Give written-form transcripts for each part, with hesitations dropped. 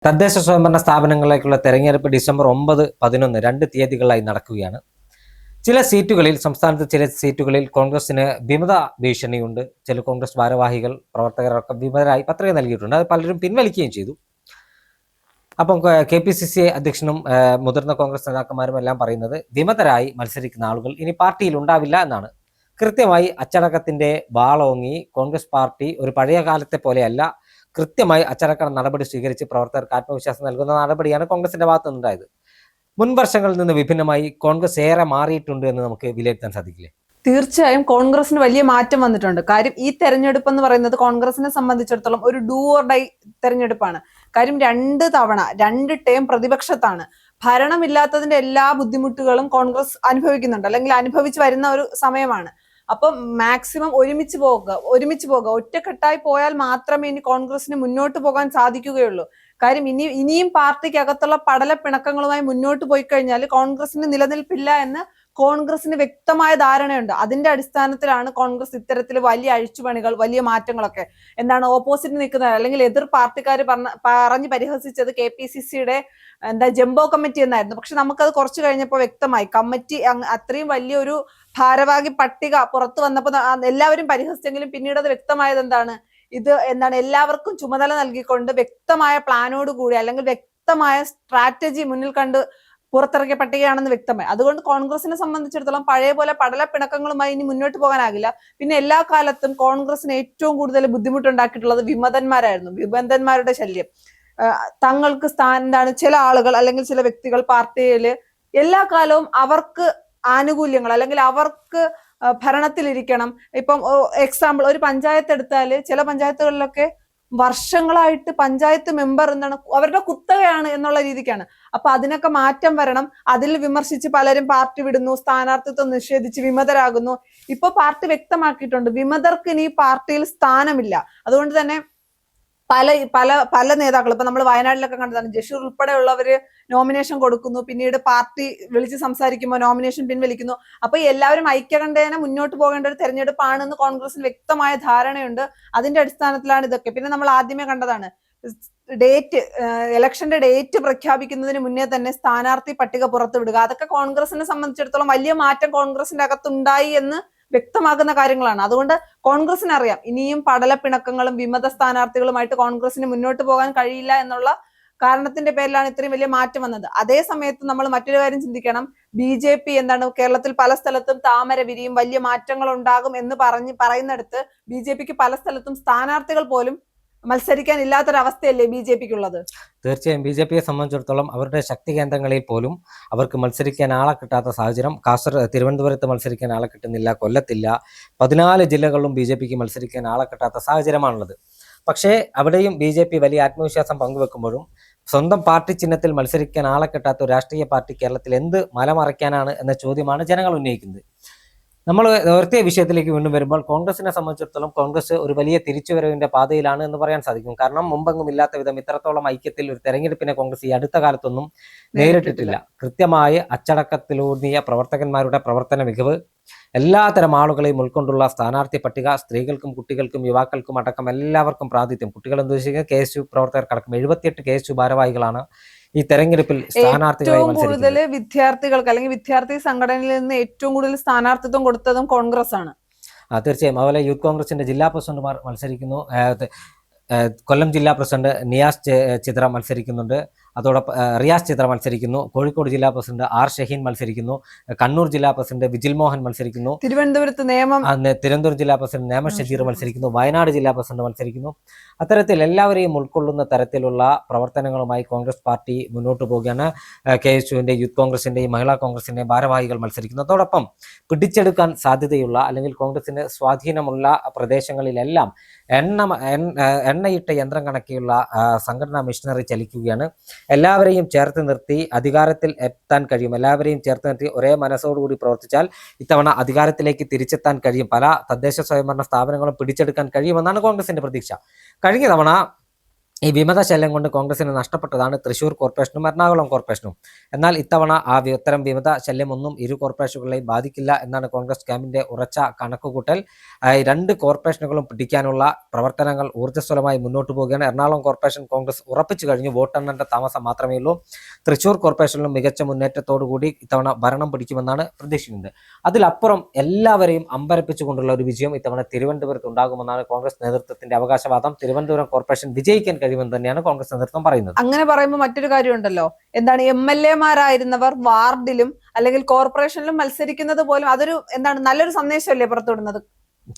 തദ്ദേശ സ്വയംഭരണ സ്ഥാപനങ്ങളിലേക്കുള്ള തെരഞ്ഞെടുപ്പ് ഡിസംബർ 9, 11 രണ്ട് തീയതികളായി നടക്കുകയാണ്. സംസ്ഥാനത്ത് ചില സീറ്റുകളിൽ കോൺഗ്രസിന് വിമത ഭീഷണിയുണ്ട്. ചില കോൺഗ്രസ് ഭാരവാഹികൾ, പ്രവർത്തകരൊക്കെ വിമതരായി പത്രിക നൽകിയിട്ടുണ്ട്. അത് പലരും പിൻവലിക്കുകയും ചെയ്തു. അപ്പം KPCC അധ്യക്ഷനും മുതിർന്ന കോൺഗ്രസ് നേതാക്കന്മാരും എല്ലാം പറയുന്നത് വിമതരായി മത്സരിക്കുന്ന ആളുകൾ ഇനി പാർട്ടിയിൽ ഉണ്ടാവില്ല എന്നാണ്. കൃത്യമായി അച്ചടക്കത്തിന്റെ വാളോങ്ങി കോൺഗ്രസ് പാർട്ടി ഒരു പഴയ കാലത്തെ പോലെയല്ല, കൃത്യമായി അച്ചടക്ക നടപടി സ്വീകരിച്ച് പ്രവർത്തകർക്ക് ആത്മവിശ്വാസം നൽകുന്ന നടപടിയാണ് കോൺഗ്രസിന്റെ ഭാഗത്തു നിന്നുണ്ടായത്. മുൻ വർഷങ്ങളിൽ നിന്ന് വിഭിന്നമായി കോൺഗ്രസ് ഏറെ മാറിയിട്ടുണ്ട് എന്ന് നമുക്ക് വിലയിരുത്താൻ സാധിക്കില്ലേ? തീർച്ചയായും കോൺഗ്രസിന് വലിയ മാറ്റം വന്നിട്ടുണ്ട്. കാര്യം ഈ തെരഞ്ഞെടുപ്പ് എന്ന് പറയുന്നത് കോൺഗ്രസിനെ സംബന്ധിച്ചിടത്തോളം ഒരു ഡൂ ഓർ ഡൈ തെരഞ്ഞെടുപ്പാണ്. കാര്യം 2 തവണ 2 ടേം പ്രതിപക്ഷത്താണ്. ഭരണമില്ലാത്തതിന്റെ എല്ലാ ബുദ്ധിമുട്ടുകളും കോൺഗ്രസ് അനുഭവിക്കുന്നുണ്ട്, അല്ലെങ്കിൽ അനുഭവിച്ചു വരുന്ന ഒരു സമയമാണ്. അപ്പം മാക്സിമം ഒരുമിച്ച് പോകുക ഒറ്റക്കെട്ടായി പോയാൽ മാത്രമേ ഇനി കോൺഗ്രസിന് മുന്നോട്ട് പോകാൻ സാധിക്കുകയുള്ളൂ. കാര്യം ഇനിയും പാർട്ടിക്കകത്തുള്ള പടലപ്പിണക്കങ്ങളുമായി മുന്നോട്ട് പോയി കഴിഞ്ഞാൽ കോൺഗ്രസിന് നിലനിൽപ്പില്ല എന്ന് കോൺഗ്രസിന് വ്യക്തമായ ധാരണയുണ്ട്. അതിന്റെ അടിസ്ഥാനത്തിലാണ് കോൺഗ്രസ് ഇത്തരത്തിൽ വലിയ അഴിച്ചുപണികൾ, വലിയ മാറ്റങ്ങളൊക്കെ ഓപ്പോസിറ്റ് നിൽക്കുന്നത്, അല്ലെങ്കിൽ എതിർ പാർട്ടിക്കാർ പറഞ്ഞ് പരിഹസിച്ചത് KPCCയുടെ ജംബോ കമ്മിറ്റി എന്നായിരുന്നു. പക്ഷെ നമുക്കത് കുറച്ചു കഴിഞ്ഞപ്പോൾ വ്യക്തമായി കമ്മിറ്റി അത്രയും വലിയൊരു ഭാരവാഹി പട്ടിക പുറത്തു വന്നപ്പോൾ എല്ലാവരും പരിഹസിച്ചെങ്കിലും പിന്നീട് അത് വ്യക്തമായത് ഇത് എല്ലാവർക്കും ചുമതല നൽകിക്കൊണ്ട് വ്യക്തമായ പ്ലാനോട് കൂടി, അല്ലെങ്കിൽ വ്യക്തമായ സ്ട്രാറ്റജി മുന്നിൽ കണ്ട് പുറത്തിറക്കിയ പട്ടികയാണെന്ന് വ്യക്തമായി. അതുകൊണ്ട് കോൺഗ്രസിനെ സംബന്ധിച്ചിടത്തോളം പഴയ പോലെ പടലപ്പിണക്കങ്ങളുമായി ഇനി മുന്നോട്ട് പോകാനാകില്ല. പിന്നെ എല്ലാ കാലത്തും കോൺഗ്രസിന് ഏറ്റവും കൂടുതൽ ബുദ്ധിമുട്ടുണ്ടാക്കിയിട്ടുള്ളത് വിമതന്മാരായിരുന്നു. വിമതന്മാരുടെ ശല്യം. തങ്ങൾക്ക് ചില ആളുകൾ അല്ലെങ്കിൽ ചില വ്യക്തികൾ പാർട്ടിയിൽ എല്ലാ കാലവും അവർക്ക് ആനുകൂല്യങ്ങൾ, അല്ലെങ്കിൽ അവർക്ക് ഭരണത്തിലിരിക്കണം. ഇപ്പം എക്സാമ്പിൾ, ഒരു പഞ്ചായത്ത് എടുത്താൽ ചില പഞ്ചായത്തുകളിലൊക്കെ വർഷങ്ങളായിട്ട് പഞ്ചായത്ത് മെമ്പർ അവരുടെ കുത്തകയാണ് എന്നുള്ള രീതിക്കാണ്. അപ്പൊ അതിനൊക്കെ മാറ്റം വരണം. അതിൽ വിമർശിച്ച് പലരും പാർട്ടി വിടുന്നു, സ്ഥാനാർത്ഥിത്വം നിഷേധിച്ച് വിമതരാകുന്നു. ഇപ്പൊ പാർട്ടി വ്യക്തമാക്കിയിട്ടുണ്ട് വിമതർക്ക് ഇനി പാർട്ടിയിൽ സ്ഥാനമില്ല. അതുകൊണ്ട് തന്നെ പല നേതാക്കൾ, ഇപ്പൊ നമ്മൾ വയനാട്ടിലൊക്കെ കണ്ടതാണ്, ജഷീർ ഉൾപ്പെടെയുള്ളവര് നോമിനേഷൻ കൊടുക്കുന്നു, പിന്നീട് പാർട്ടി വിളിച്ച് സംസാരിക്കുമ്പോൾ നോമിനേഷൻ പിൻവലിക്കുന്നു. അപ്പൊ എല്ലാവരും ഐക്യകണ്ഠേന മുന്നോട്ട് പോകേണ്ട ഒരു തെരഞ്ഞെടുപ്പാണെന്ന് കോൺഗ്രസിന് വ്യക്തമായ ധാരണയുണ്ട്. അതിന്റെ അടിസ്ഥാനത്തിലാണ് ഇതൊക്കെ. പിന്നെ നമ്മൾ ആദ്യമേ കണ്ടതാണ്, ഇലക്ഷന്റെ ഡേറ്റ് പ്രഖ്യാപിക്കുന്നതിന് മുന്നേ തന്നെ സ്ഥാനാർത്ഥി പട്ടിക പുറത്തുവിടുക. അതൊക്കെ കോൺഗ്രസിനെ സംബന്ധിച്ചിടത്തോളം വലിയ മാറ്റം കോൺഗ്രസിന്റെ അകത്തുണ്ടായി എന്ന് വ്യക്തമാക്കുന്ന കാര്യങ്ങളാണ്. അതുകൊണ്ട് കോൺഗ്രസിന് അറിയാം ഇനിയും പടലപ്പിണക്കങ്ങളും വിമത സ്ഥാനാർത്ഥികളുമായിട്ട് കോൺഗ്രസിന് മുന്നോട്ട് പോകാൻ കഴിയില്ല എന്നുള്ള കാരണത്തിന്റെ പേരിലാണ് ഇത്രയും വലിയ മാറ്റം വന്നത്. അതേ സമയത്ത് നമ്മൾ മറ്റൊരു കാര്യം ചിന്തിക്കണം. BJP കേരളത്തിൽ പല സ്ഥലത്തും താമര വിരിയും, വലിയ മാറ്റങ്ങൾ ഉണ്ടാകും എന്ന് പറയുന്നിടത്ത് BJPക്ക് പല സ്ഥലത്തും സ്ഥാനാർത്ഥികൾ പോലും മത്സരിക്കാൻ ഇല്ലാത്തൊരവസ്ഥയല്ലേ BJPക്കുള്ളത്? തീർച്ചയായും BJPയെ സംബന്ധിച്ചിടത്തോളം അവരുടെ ശക്തി കേന്ദ്രങ്ങളിൽ പോലും അവർക്ക് മത്സരിക്കാൻ ആളെ കിട്ടാത്ത സാഹചര്യം. തിരുവനന്തപുരത്ത് മത്സരിക്കാൻ ആളെ കിട്ടുന്നില്ല, കൊല്ലത്തില്ല, 14 ജില്ലകളിലും BJPക്ക് മത്സരിക്കാൻ ആളെ കിട്ടാത്ത സാഹചര്യമാണുള്ളത്. പക്ഷേ അവിടെയും BJP വലിയ ആത്മവിശ്വാസം പങ്കുവെക്കുമ്പോഴും സ്വന്തം പാർട്ടി ചിഹ്നത്തിൽ മത്സരിക്കാൻ ആളെ കിട്ടാത്ത ഒരു രാഷ്ട്രീയ പാർട്ടി കേരളത്തിൽ എന്ത് മലമറയ്ക്കാനാണ് എന്ന ചോദ്യമാണ് ജനങ്ങൾ ഉന്നയിക്കുന്നത്. നമ്മൾ നേരത്തെ വിഷയത്തിലേക്ക് വീണ്ടും വരുമ്പോൾ കോൺഗ്രസിനെ സംബന്ധിച്ചിടത്തോളം കോൺഗ്രസ് ഒരു വലിയ തിരിച്ചുവരവിന്റെ പാതയിലാണ് എന്ന് പറയാൻ സാധിക്കും. കാരണം മുമ്പെങ്ങും ഇല്ലാത്ത വിധം ഇത്രത്തോളം ഐക്യത്തിൽ ഒരു തെരഞ്ഞെടുപ്പിനെ കോൺഗ്രസ് ഈ അടുത്ത കാലത്തൊന്നും നേരിട്ടിട്ടില്ല. കൃത്യമായ അച്ചടക്കത്തിലൂന്നിയ പ്രവർത്തകന്മാരുടെ പ്രവർത്തന മികവ്, എല്ലാത്തരം ആളുകളെയും ഉൾക്കൊണ്ടുള്ള സ്ഥാനാർത്ഥി പട്ടിക, സ്ത്രീകൾക്കും കുട്ടികൾക്കും യുവാക്കൾക്കും അടക്കം എല്ലാവർക്കും പ്രാതിനിധ്യം, കുട്ടികൾ എന്ന് വെച്ചാൽ KSU പ്രവർത്തകർക്കടക്കം 78 KSU ഭാരവാഹികളാണ് ഈ തെരഞ്ഞെടുപ്പിൽ സ്ഥാനാർത്ഥികളായി മത്സരിക്കുന്നത്. കൂടുതൽ വിദ്യാർത്ഥികൾക്ക്, അല്ലെങ്കിൽ വിദ്യാർത്ഥി സംഘടനയിൽ നിന്ന് ഏറ്റവും കൂടുതൽ സ്ഥാനാർത്ഥിത്വം കൊടുത്തതും കോൺഗ്രസ് ആണ്. തീർച്ചയായും. അതുപോലെ യൂത്ത് കോൺഗ്രസിന്റെ ജില്ലാ പ്രസിഡന്റുമാർ മത്സരിക്കുന്നു. കൊല്ലം ജില്ലാ പ്രസിഡന്റ് നിയാസ് ചിത്ര മത്സരിക്കുന്നുണ്ട്. അതോടൊപ്പം റിയാസ് ചിത്ര മത്സരിക്കുന്നു. കോഴിക്കോട് ജില്ലാ പ്രസിഡന്റ് R ഷഹീൻ മത്സരിക്കുന്നു. കണ്ണൂർ ജില്ലാ പ്രസിഡന്റ് വിജിൽ മോഹൻ മത്സരിക്കുന്നു. തിരുവനന്തപുരം ജില്ലാ പ്രസിഡന്റ് നേമ ഷജീർ മത്സരിക്കുന്നു. വയനാട് ജില്ലാ പ്രസിഡന്റ് മത്സരിക്കുന്നു. അത്തരത്തിൽ എല്ലാവരെയും ഉൾക്കൊള്ളുന്ന തരത്തിലുള്ള പ്രവർത്തനങ്ങളുമായി കോൺഗ്രസ് പാർട്ടി മുന്നോട്ട് പോവുകയാണ്. KSUവിന്റെ, യൂത്ത് കോൺഗ്രസിന്റെയും മഹിളാ കോൺഗ്രസിന്റെയും ഭാരവാഹികൾ മത്സരിക്കുന്നു. അതോടൊപ്പം പിടിച്ചെടുക്കാൻ സാധ്യതയുള്ള, അല്ലെങ്കിൽ കോൺഗ്രസിന് സ്വാധീനമുള്ള പ്രദേശങ്ങളിലെല്ലാം എണ്ണയിട്ട യന്ത്രം കണക്കിയുള്ള സംഘടനാ മിഷനറി ചലിക്കുകയാണ്. എല്ലാവരെയും ചേർത്ത് നിർത്തി അധികാരത്തിൽ എത്താൻ കഴിയും. എല്ലാവരെയും ചേർത്ത് നിർത്തി ഒരേ മനസ്സോടുകൂടി പ്രവർത്തിച്ചാൽ ഇത്തവണ അധികാരത്തിലേക്ക് തിരിച്ചെത്താൻ കഴിയും. പല തദ്ദേശ സ്വയംഭരണ സ്ഥാപനങ്ങളും പിടിച്ചെടുക്കാൻ കഴിയുമെന്നാണ് കോൺഗ്രസിന്റെ പ്രതീക്ഷ. കഴിഞ്ഞ തവണ ഈ വിമത ശല്യം കൊണ്ട് കോൺഗ്രസിന് നഷ്ടപ്പെട്ടതാണ് തൃശൂർ കോർപ്പറേഷനും എറണാകുളം കോർപ്പറേഷനും. എന്നാൽ ഇത്തവണ ഇത്തരം വിമത ശല്യമൊന്നും ഇരു കോർപ്പറേഷനുകളെയും ബാധിക്കില്ല എന്നാണ് കോൺഗ്രസ് ക്യാമ്പിന്റെ ഉറച്ച കണക്കുകൂട്ടൽ. രണ്ട് കോർപ്പറേഷനുകളും പിടിക്കാനുള്ള പ്രവർത്തനങ്ങൾ ഊർജ്ജസ്വലമായി മുന്നോട്ട് പോവുകയാണ്. എറണാകുളം കോർപ്പറേഷൻ കോൺഗ്രസ് ഉറപ്പിച്ചു കഴിഞ്ഞു, വോട്ടെണ്ണേണ്ട താമസം മാത്രമേ ഉള്ളൂ. തൃശൂർ കോർപ്പറേഷനിലും മികച്ച മുന്നേറ്റത്തോടുകൂടി ഇത്തവണ ഭരണം പിടിക്കുമെന്നാണ് പ്രതീക്ഷിക്കുന്നത്. അതിലപ്പുറം എല്ലാവരെയും അമ്പരപ്പിച്ചുകൊണ്ടുള്ള ഒരു വിജയം ഇത്തവണ തിരുവനന്തപുരത്ത് ഉണ്ടാകുമെന്നാണ് കോൺഗ്രസ് നേതൃത്വത്തിന്റെ അവകാശവാദം. തിരുവനന്തപുരം കോർപ്പറേഷൻ വിജയിക്കാൻ കഴിയുമെന്ന് തന്നെയാണ് കോൺഗ്രസ് നേതൃത്വം പറയുന്നത്. അങ്ങനെ പറയുമ്പോൾ മറ്റൊരു കാര്യമുണ്ടല്ലോ, എന്താണ് MLA-മാരായിരുന്നവർ വാർഡിലും അല്ലെങ്കിൽ കോർപ്പറേഷനിലും മത്സരിക്കുന്നത് പോലും അതൊരു നല്ലൊരു സന്ദേശമല്ലേ പുറത്തുവിടുന്നത്?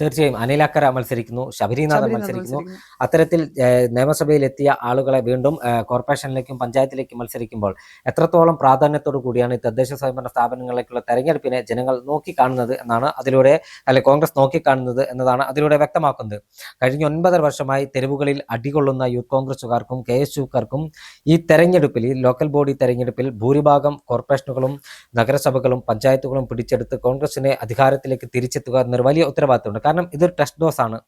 തീർച്ചയായും അനിൽ അക്കര മത്സരിക്കുന്നു, ശബരിനാഥൻ മത്സരിക്കുന്നു. അത്തരത്തിൽ നിയമസഭയിൽ എത്തിയ ആളുകളെ വീണ്ടും കോർപ്പറേഷനിലേക്കും പഞ്ചായത്തിലേക്കും മത്സരിക്കുമ്പോൾ എത്രത്തോളം പ്രാധാന്യത്തോടു കൂടിയാണ് ഈ തദ്ദേശ സ്വയംഭരണ സ്ഥാപനങ്ങളിലേക്കുള്ള തെരഞ്ഞെടുപ്പിനെ ജനങ്ങൾ നോക്കിക്കാണുന്നത് എന്നാണ് അതിലൂടെ കോൺഗ്രസ് നോക്കിക്കാണുന്നത് എന്നതാണ് അതിലൂടെ വ്യക്തമാക്കുന്നത്. കഴിഞ്ഞ 9 വർഷമായി തെരുവുകളിൽ അടികൊള്ളുന്ന യൂത്ത് കോൺഗ്രസുകാർക്കും KSUക്കാർക്കും ഈ തെരഞ്ഞെടുപ്പിൽ, ഈ ലോക്കൽ ബോഡി തെരഞ്ഞെടുപ്പിൽ ഭൂരിഭാഗം കോർപ്പറേഷനുകളും നഗരസഭകളും പഞ്ചായത്തുകളും പിടിച്ചെടുത്ത് കോൺഗ്രസിനെ അധികാരത്തിലേക്ക് തിരിച്ചെത്തുക എന്നൊരു വലിയ ഉത്തരവാദിത്തമുണ്ട്. കാരണം ഇതൊരു ടെസ്റ്റ് ഡോസ് ആണ്,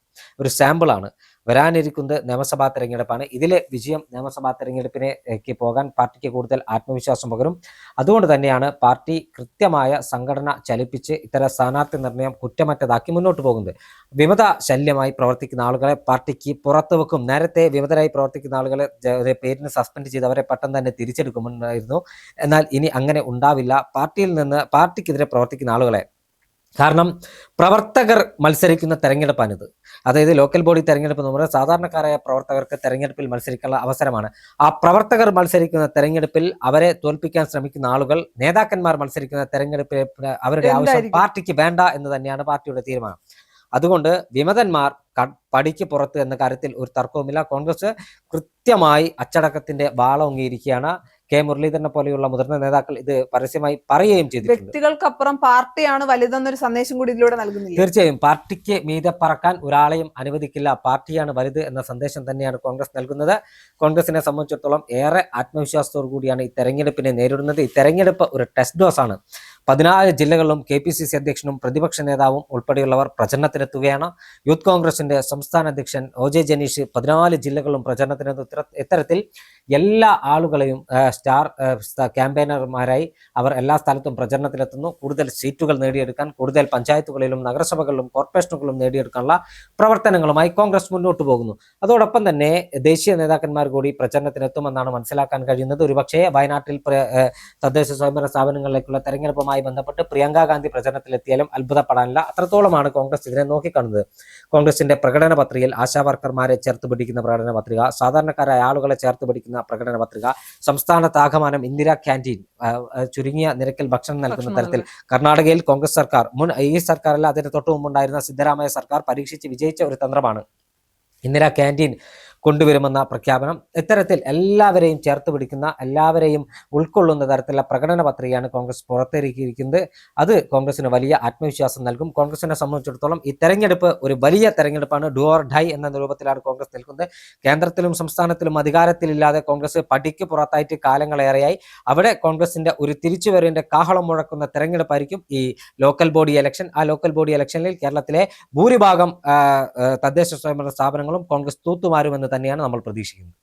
ഒരു സാമ്പിളാണ്. വരാനിരിക്കുന്നത് നിയമസഭാ തെരഞ്ഞെടുപ്പാണ്. ഇതിലെ വിജയം നിയമസഭാ തെരഞ്ഞെടുപ്പിലേക്ക് പോകാൻ പാർട്ടിക്ക് കൂടുതൽ ആത്മവിശ്വാസം പകരും. അതുകൊണ്ട് തന്നെയാണ് പാർട്ടി കൃത്യമായ സംഘടന ചലിപ്പിച്ച് ഇത്തരം സ്ഥാനാർത്ഥി നിർണയം കുറ്റമറ്റതാക്കി മുന്നോട്ട് പോകുന്നത്. വിമത ശല്യമായി പ്രവർത്തിക്കുന്ന ആളുകളെ പാർട്ടിക്ക് പുറത്തു വെക്കും. നേരത്തെ വിമതരായി പ്രവർത്തിക്കുന്ന ആളുകളെ പേരിന് സസ്പെൻഡ് ചെയ്ത് അവരെ പെട്ടെന്ന് തന്നെ തിരിച്ചെടുക്കുമെന്നായിരുന്നു. എന്നാൽ ഇനി അങ്ങനെ ഉണ്ടാവില്ല. പാർട്ടിയിൽ നിന്ന് പാർട്ടിക്കെതിരെ പ്രവർത്തിക്കുന്ന ആളുകളെ, കാരണം പ്രവർത്തകർ മത്സരിക്കുന്ന തെരഞ്ഞെടുപ്പാണിത്. അതായത് ലോക്കൽ ബോഡി തെരഞ്ഞെടുപ്പ് എന്ന് പറയുന്നത് സാധാരണക്കാരായ പ്രവർത്തകർക്ക് തെരഞ്ഞെടുപ്പിൽ മത്സരിക്കാനുള്ള അവസരമാണ്. ആ പ്രവർത്തകർ മത്സരിക്കുന്ന തെരഞ്ഞെടുപ്പിൽ അവരെ തോൽപ്പിക്കാൻ ശ്രമിക്കുന്ന ആളുകൾ, നേതാക്കന്മാർ മത്സരിക്കുന്ന തെരഞ്ഞെടുപ്പിൽ അവരുടെ ആവശ്യം പാർട്ടിക്ക് വേണ്ട എന്ന് തന്നെയാണ് പാർട്ടിയുടെ തീരുമാനം. അതുകൊണ്ട് വിമതന്മാർ പടിക്ക് പുറത്ത് എന്ന കാര്യത്തിൽ ഒരു തർക്കവുമില്ല. കോൺഗ്രസ് കൃത്യമായി അച്ചടക്കത്തിന്റെ വാളൊങ്ങിയിരിക്കുകയാണ്. കെ മുരളീധരനെ പോലെയുള്ള മുതിർന്ന നേതാക്കൾ ഇത് പരസ്യമായി പറയുകയും ചെയ്തിട്ടുണ്ട്. വ്യക്തികൾക്കപ്പുറം പാർട്ടിയാണ് വലുതെന്നൊരു സന്ദേശം കൂടി ഇതിലൂടെ നൽകുന്നില്ല. തീർച്ചയായും പാർട്ടിക്ക് മീതെ പറക്കാൻ ഒരാളെയും അനുവദിക്കില്ല, പാർട്ടിയാണ് വലുത് എന്ന സന്ദേശം തന്നെയാണ് കോൺഗ്രസ് നൽകുന്നത്. കോൺഗ്രസിനെ സംബന്ധിച്ചിടത്തോളം ഏറെ ആത്മവിശ്വാസത്തോടു കൂടിയാണ് ഈ തെരഞ്ഞെടുപ്പിനെ നേരിടുന്നത്. ഈ തെരഞ്ഞെടുപ്പ് ഒരു ടെസ്റ്റ് ഡോസ് ആണ്. 14 ജില്ലകളിലും KPCC അധ്യക്ഷനും പ്രതിപക്ഷ നേതാവും ഉൾപ്പെടെയുള്ളവർ പ്രചരണത്തിനെത്തുകയാണ്. യൂത്ത് കോൺഗ്രസിന്റെ സംസ്ഥാന അധ്യക്ഷൻ OJ ജനീഷ് 14 ജില്ലകളിലും പ്രചരണത്തിനെത്തും. ഇത്തരത്തിൽ എല്ലാ ആളുകളെയും സ്റ്റാർ ക്യാമ്പയിനർമാരായി അവർ എല്ലാ സ്ഥലത്തും പ്രചരണത്തിലെത്തുന്നു. കൂടുതൽ സീറ്റുകൾ നേടിയെടുക്കാൻ, കൂടുതൽ പഞ്ചായത്തുകളിലും നഗരസഭകളിലും കോർപ്പറേഷനുകളിലും നേടിയെടുക്കാനുള്ള പ്രവർത്തനങ്ങളുമായി കോൺഗ്രസ് മുന്നോട്ട് പോകുന്നു. അതോടൊപ്പം തന്നെ ദേശീയ നേതാക്കന്മാർ കൂടി പ്രചരണത്തിനെത്തുമെന്നാണ് മനസ്സിലാക്കാൻ കഴിയുന്നത്. ഒരുപക്ഷെ വയനാട്ടിൽ തദ്ദേശ സ്വയംഭരണ സ്ഥാപനങ്ങളിലേക്കുള്ള തെരഞ്ഞെടുപ്പുമായി ബന്ധപ്പെട്ട് പ്രിയങ്ക ഗാന്ധി പ്രചരണത്തിലെത്തിയാലും അത്ഭുതപ്പെടാനില്ല. അത്രത്തോളമാണ് കോൺഗ്രസ് ഇതിനെ നോക്കിക്കാണുന്നത്. കോൺഗ്രസിന്റെ പ്രകടന പത്രികയിൽ ആശാവർക്കർമാരെ ചേർത്ത് പിടിക്കുന്ന പ്രകടന പത്രിക, സാധാരണക്കാരായ ആളുകളെ ചേർത്ത് പിടിക്കുന്ന പ്രകടന പത്രിക, സംസ്ഥാനത്താകമാനം ഇന്ദിരാ ക്യാൻറ്റീൻ, ചുരുങ്ങിയ നിരക്കിൽ ഭക്ഷണം നൽകുന്ന തരത്തിൽ കർണാടകയിൽ കോൺഗ്രസ് സർക്കാർ, ഈ സർക്കാരല്ല അതിന് തൊട്ടു മുമ്പുണ്ടായിരുന്ന സിദ്ധരാമയ്യ സർക്കാർ പരീക്ഷിച്ച് വിജയിച്ച ഒരു തന്ത്രമാണ് ഇന്ദിരാ ക്യാൻറ്റീൻ കൊണ്ടുവരുമെന്ന പ്രഖ്യാപനം. ഇത്തരത്തിൽ എല്ലാവരെയും ചേർത്ത് പിടിക്കുന്ന, എല്ലാവരെയും ഉൾക്കൊള്ളുന്ന തരത്തിലുള്ള പ്രകടന പത്രികയാണ് കോൺഗ്രസ് പുറത്തിറക്കിയിരിക്കുന്നത്. അത് കോൺഗ്രസിന് വലിയ ആത്മവിശ്വാസം നൽകും. കോൺഗ്രസിനെ സംബന്ധിച്ചിടത്തോളം ഈ തെരഞ്ഞെടുപ്പ് ഒരു വലിയ തെരഞ്ഞെടുപ്പാണ്. ഡു ഓർ ഡൈ എന്ന രൂപത്തിലാണ് കോൺഗ്രസ് നിൽക്കുന്നത്. കേന്ദ്രത്തിലും സംസ്ഥാനത്തിലും അധികാരത്തിലില്ലാതെ കോൺഗ്രസ് പടിക്ക് പുറത്തായിട്ട് കാലങ്ങളേറെയായി. അവിടെ കോൺഗ്രസിന്റെ ഒരു തിരിച്ചുവരവിന്റെ കാഹളം മുഴക്കുന്ന തെരഞ്ഞെടുപ്പായിരിക്കും ഈ ലോക്കൽ ബോഡി ഇലക്ഷൻ. ആ ലോക്കൽ ബോഡി ഇലക്ഷനിൽ കേരളത്തിലെ ഭൂരിഭാഗം തദ്ദേശ സ്വയംഭരണ സ്ഥാപനങ്ങളും കോൺഗ്രസ് തൂത്തുമാരുമെന്ന് തന്നെയാണ് നമ്മൾ പ്രതീക്ഷിക്കുന്നത്.